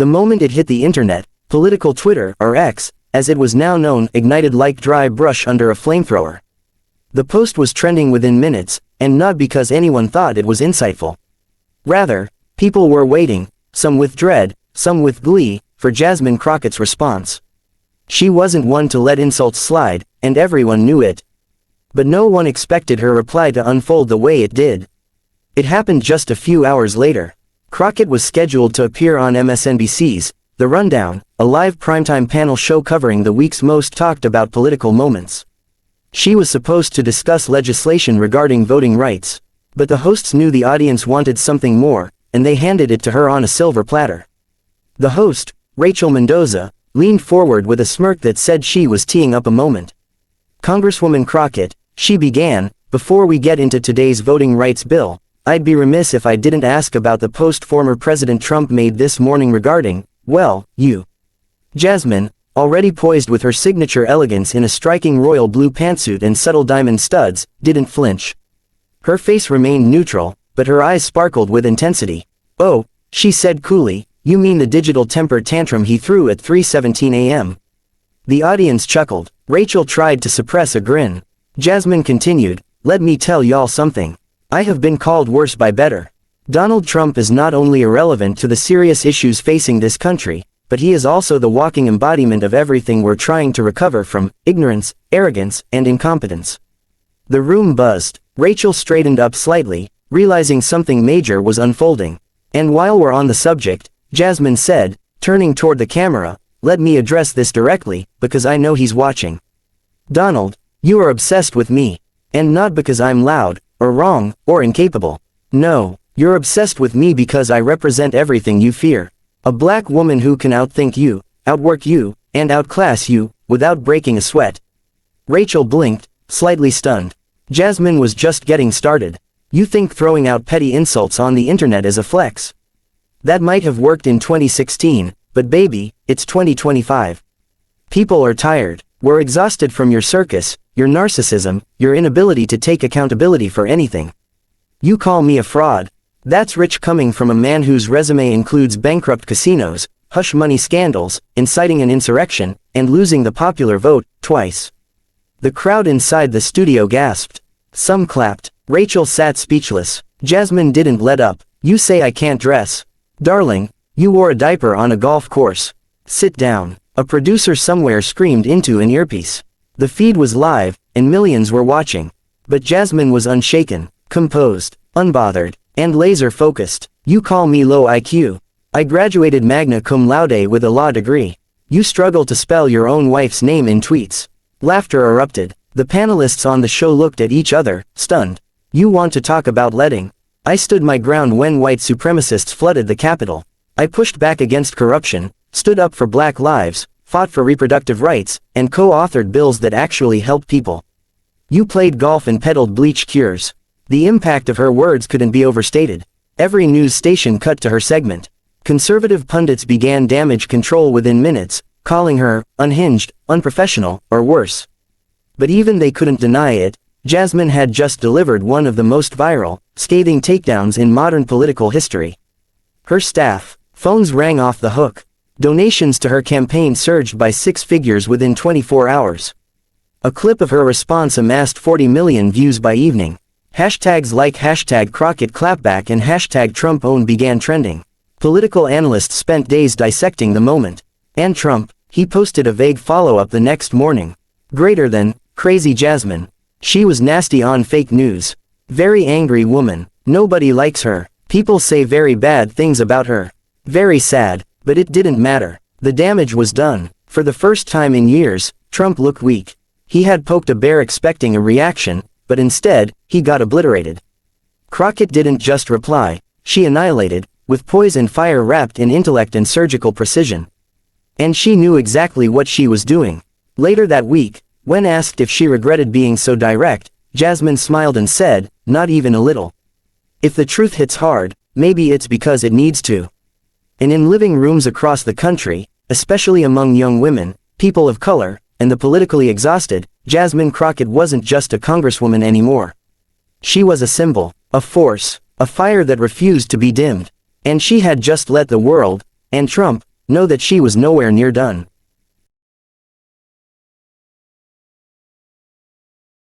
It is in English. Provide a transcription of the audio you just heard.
The moment it hit the internet, political Twitter, or X, as it was now known, ignited like dry brush under a flamethrower. The post was trending within minutes, and not because anyone thought it was insightful. Rather, people were waiting, some with dread, some with glee, for Jasmine Crockett's response. She wasn't one to let insults slide, and everyone knew it. But no one expected her reply to unfold the way it did. It happened just a few hours later. Crockett was scheduled to appear on MSNBC's The Rundown, a live primetime panel show covering the week's most talked about political moments. She was supposed to discuss legislation regarding voting rights, but the hosts knew the audience wanted something more, and they handed it to her on a silver platter. The host, Rachel Mendoza, leaned forward with a smirk that said she was teeing up a moment. "Congresswoman Crockett," she began, "before we get into today's voting rights bill, I'd be remiss if I didn't ask about the post former President Trump made this morning regarding, well, you." Jasmine, already poised with her signature elegance in a striking royal blue pantsuit and subtle diamond studs, didn't flinch. Her face remained neutral, but her eyes sparkled with intensity. "Oh," she said coolly, "you mean the digital temper tantrum he threw at 3:17 a.m. The audience chuckled. Rachel tried to suppress a grin. Jasmine continued, "Let me tell y'all something. I have been called worse by better. Donald Trump is not only irrelevant to the serious issues facing this country, but he is also the walking embodiment of everything we're trying to recover from: ignorance, arrogance, and incompetence." The room buzzed. Rachel straightened up slightly, realizing something major was unfolding. "And while we're on the subject," Jasmine said, turning toward the camera, "let me address this directly, because I know he's watching. Donald, you are obsessed with me. And not because I'm loud, or wrong, or incapable. No, you're obsessed with me because I represent everything you fear. A black woman who can outthink you, outwork you, and outclass you, without breaking a sweat." Rachel blinked, slightly stunned. Jasmine was just getting started. "You think throwing out petty insults on the internet is a flex? That might have worked in 2016, but baby, it's 2025. People are tired. We're exhausted from your circus, your narcissism, your inability to take accountability for anything. You call me a fraud. That's rich coming from a man whose resume includes bankrupt casinos, hush money scandals, inciting an insurrection, and losing the popular vote, twice." The crowd inside the studio gasped. Some clapped. Rachel sat speechless. Jasmine didn't let up. "You say I can't dress? Darling, you wore a diaper on a golf course. Sit down." A producer somewhere screamed into an earpiece. The feed was live, and millions were watching. But Jasmine was unshaken, composed, unbothered, and laser-focused. "You call me low IQ. I graduated magna cum laude with a law degree. You struggle to spell your own wife's name in tweets." Laughter erupted. The panelists on the show looked at each other, stunned. "You want to talk about letting? I stood my ground when white supremacists flooded the Capitol. I pushed back against corruption, stood up for black lives, fought for reproductive rights, and co-authored bills that actually helped people. You played golf and peddled bleach cures." The impact of her words couldn't be overstated. Every news station cut to her segment. Conservative pundits began damage control within minutes, calling her unhinged, unprofessional, or worse. But even they couldn't deny it. Jasmine had just delivered one of the most viral, scathing takedowns in modern political history. Her staff, phones rang off the hook. Donations to her campaign surged by 6 figures within 24 hours. A clip of her response amassed 40 million views by evening. Hashtags like #Crockett clapback and #TrumpOwn began trending. Political analysts spent days dissecting the moment. "And Trump," he posted a vague follow-up the next morning. "Greater than, crazy Jasmine. She was nasty on fake news. Very angry woman. Nobody likes her. People say very bad things about her. Very sad." But it didn't matter. The damage was done. For the first time in years, Trump looked weak. He had poked a bear expecting a reaction, but instead, he got obliterated. Crockett didn't just reply, she annihilated, with poise and fire wrapped in intellect and surgical precision. And she knew exactly what she was doing. Later that week, when asked if she regretted being so direct, Jasmine smiled and said, "Not even a little. If the truth hits hard, maybe it's because it needs to." And in living rooms across the country, especially among young women, people of color, and the politically exhausted, Jasmine Crockett wasn't just a congresswoman anymore. She was a symbol, a force, a fire that refused to be dimmed. And she had just let the world, and Trump, know that she was nowhere near done.